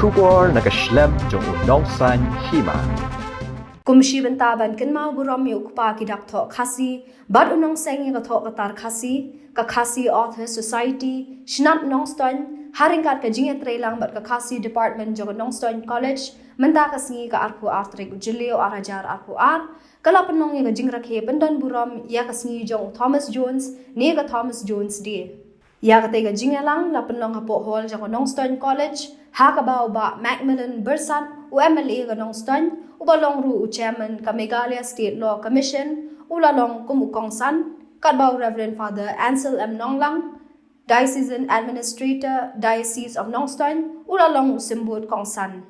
Shubor nakaslem jong unongsan hima. Kumshi bentaban kenmau buram mi ukpa kidak thok khasi bad unong sengi ka thok katar khasi author society shnat nongston haringkat ka jinget trelang bat ka khasi department jog nongston college menta ka singi ka arpu artrik ujilio arajar arpu ar kala penong ka jingrakhe bendan buram ya ka singi jong Thomas Jones ne ka Thomas Jones di ya ka tega jingelang la penong ha po hol jog nongston college ha ka ba Macmillan Bersat UMLA ka nongston ubalong ru chairman ka Meghalaya State Law Commission ulalong kumukong san kadbaw Reverend Father Ansel M. Nonglang Diocesan Administrator Diocese of Nongston ulalong usimbut kong san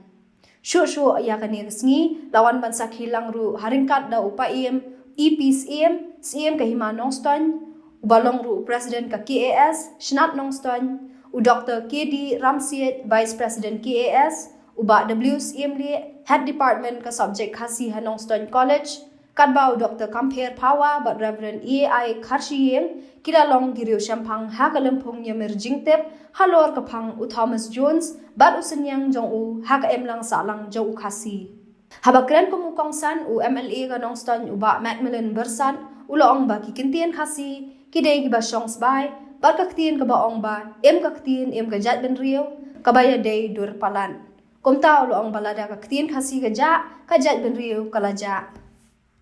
shu ya kani sngi lawan bansa khilang ru haringkat da upaim EPCM CM ka hima Nongston ubalong ru President ka KAS Shnat Nongston u Dr. KD Ramsiet Vice President KAS uba WCMD Head Department ka Subject Khasi Nongston College kadbau Dr. Kamper Pawa but Reverend EAI Kharshiyeng kilalong giriw syampang hakalempong yamir jingtep halor kapang u Thomas Jones bat usenyang jong u haka emlang salang jong u khasi habakren kumukong san u MLA ka Nongston uba Macmillan Bersat uloong ba kikintian khasi kidai giba shongs bai bat kaktiin ka baong ba kaktiin gajat ben riyo kabaya day dur palan Kumta ulo ang balada kaktiin khasi kaja kajat ben riu kalaja.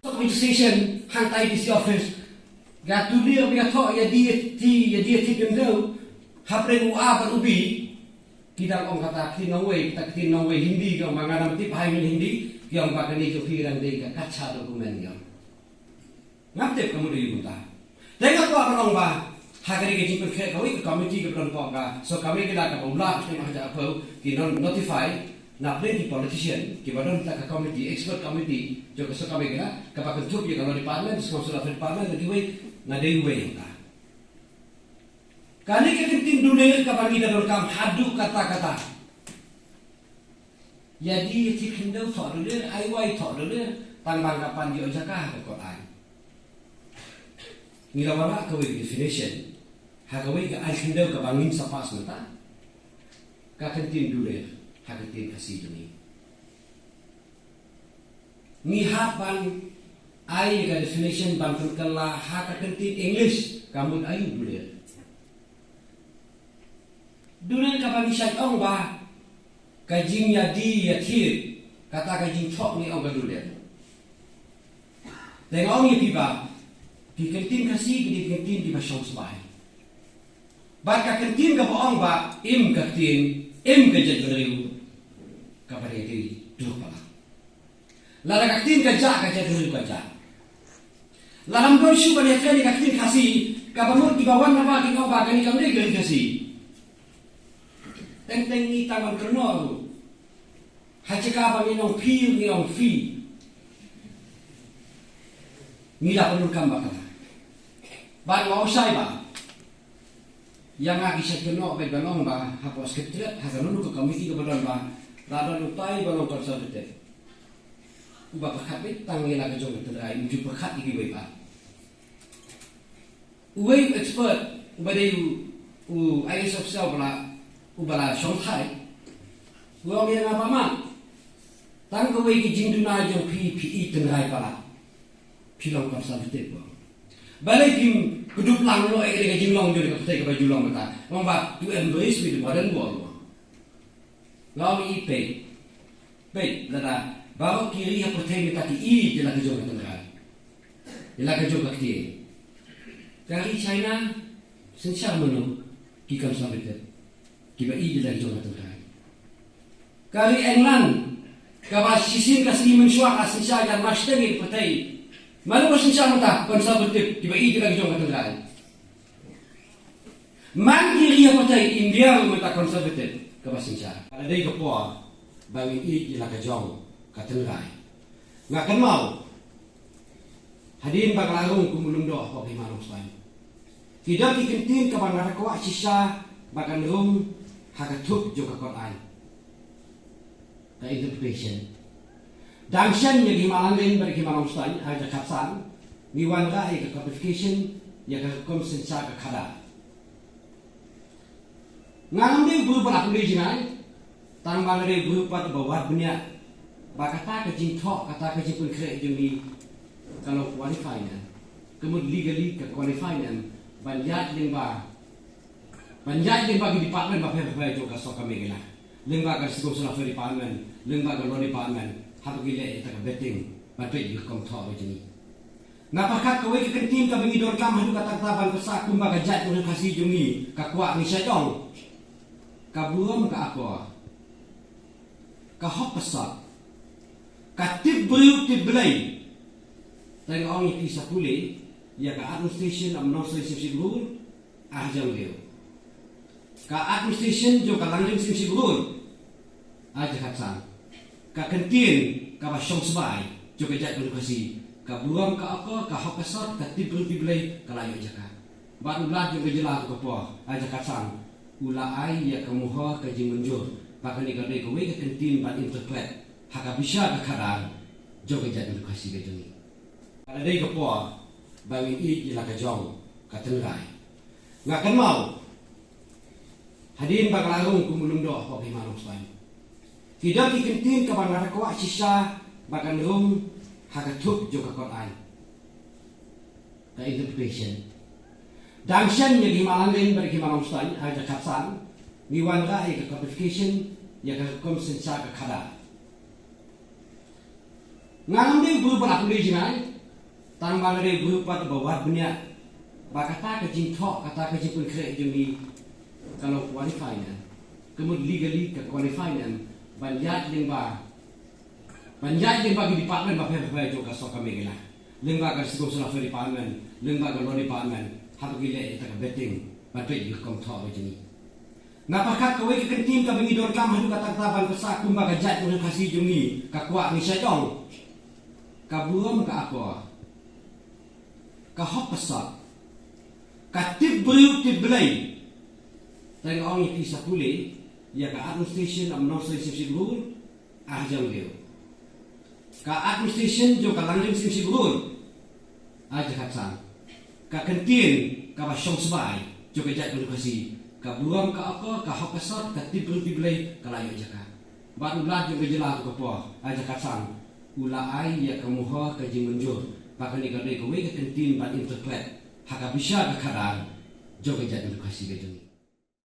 Administration hantai di office. Gatuli abi atho ya dia ti gendau. Hapre ua ban ubi. Kita ong kata kita nongwe Hindi kong manganam tip hai min Hindi yang bagani jo piran de ka kacha dokumen yo. Ngapte kamu di unta. Tengok ko apang ba Hagari ke jipur khe kawai committee ke plan ka so kami kita ka ula ke mahaja apa ki notify na plenti politician ki badon ta ka committee expert committee jo ka so kami kita ka pa kentup ye kalau di parliament sponsor of parliament di way na dei way ta kani ke tin dule ka bagi da kam hadu kata-kata jadi ti khindau tho dule ai wai tho dule tan bang kapan yo jaka ka ko ai Nilawala kawai definition Hagawai ka ay hindaw ka bangin sa pas na ta kakantin dule hagatin kasi duni Nihapan ay ka definition bangkang kala hagatin English kamun ay dule Dule ka bangin siya ong ba kajing yadi yatir kata kajing chok ni ong ka dule Tengok ni piba Dikentin kasi dikentin di masyong sabay. Baka kentin ka boong ba im kentin im kajat beriu kapare di dulu pala. Lara kentin kajat beriu kajat. Laram don shu bani kani kentin kasi kabamur di bawah nama di kau bagani kamri gani kasi. Teng ni tangan kenor. Hajika bani nong fi. Nila perlu kambak. Baru mau saya ba, yang lagi saya kenal bebanong ba, hapus ketret, hasanunu ke komisi kebetulan ba, lalu lutai balong konsultatif. Uba perkat tangi lagi jom terai, uju perkat iki ba. Uwe expert, uba dei IS official bala, ubala Shanghai. Uang yang apa mak? Tang uwe ki jinduna jom PPE tengai bala, pilong konsultatif ba. Balai kim kudup lang lo dengan jinglong jadi kapten ke baju long mata. Mamba to embrace with the modern world. Ngau i pe lada bawa kiri apa teh kita ki jelah ke jong tengah. Jelah ke jong kakti. Kali China sensar menu ki kan sampai ki ba jelah ke jong tengah. Kali England kabas sisin kasih mensuak asisya dan mastengi petai. Malu masing mata konservatif tiba itu lagi jom kata lain. Man kiri apa tadi India mata konservatif kemasing cara. Ada dari kepoa bagi itu lagi jom kata lain. Nggak kenal. Hadirin bakalarung kumulung doa kau gimana ustaz. Tidak dikentin kepada rakwa sisa bakan rum hakatuk juga Quran. The interpretation. Dangsian yang himalan bagi himalan ustaz ada kapsan miwan rai ke codification yang ke konsensa ke kada. Ngambil berubah aku di jinai tang bangare berupa bawah banyak kata ke jing thok kata ke jing pun kre jeng kalau qualify na kemudian legally ke qualify na banyak bagi department apa jo ka sok kami gila lengba ka sikong sala fer department lengba ka law department hatu gile ita ka betting bape yu kom thok jeni ngapakat kowe ke kentim ka bengi dor kam hadu kata taban pesak kumba ka jat tu kasih jungi ka kuat ni syaiton ka buam ka apa ka hop pesak ka tibriu tiblai tang ong iti sa puli ya ka administration am no sisi rule jam leo ka administration jo ka langjeng sisi rule aja katsan ka kentin ka ba syong sebai jo ka jat kasih ka buam ka apa ka hop pesak ka tibriu tiblai ka layo jaka ba ulah jo ka jelas ko po aja katsan ula ai ya ka muha ka jing menjur bahkan ni kadai kowe ka kentin ban interpret haka bisa ka kadar jo ka jat kasih ka jeni ada dei ka po bagi i ila ka jong ka tengrai ngakan mau hadin bagalarung kumulung do ko kay manong sai tidak dikentin ka bang ko sisa bagan rum haka tuk jo ka kon ai ka interpretation dangshan ya gimalangen bagi manong sai aja katsan niwan ga ka codification ya ka konsensa ka kada ngam de bu ba aku jinai tang bangare berupa bawah banyak kata ke jing thok kata ke jing pun kre jeng kalau qualify na kemudian legally ke qualify na banyak bagi department apa jo ka sok kami gila lengba ka sikong sala fer department lengba ka law department hatu gile ita ka betting bape yu kom thok jeni ngapakat kowe ke kentim ka bengi dor kam hadu kata taban pesak kumba ka jat tu kasih jungi ka kuat ni syaiton ka buam ka apa ka hop pesak ka tibriu tiblai tang ong iti sa puli ya ka administration am no sisi rule jam leo ka administration jo ka langjeng sisi rule aja katsan ka kentin ka ba syong sebai jo ka jat kasih ka buam ka apa ka hop pesak ka tibriu tiblai ka layo jaka ba ulah jo jelas ko po aja katsan ula ai ya ka muha ka jing menjur bahkan ni kadai kowe ke kentin ban interpret haka bisa ka kadar jo ka jat kasih ka jeng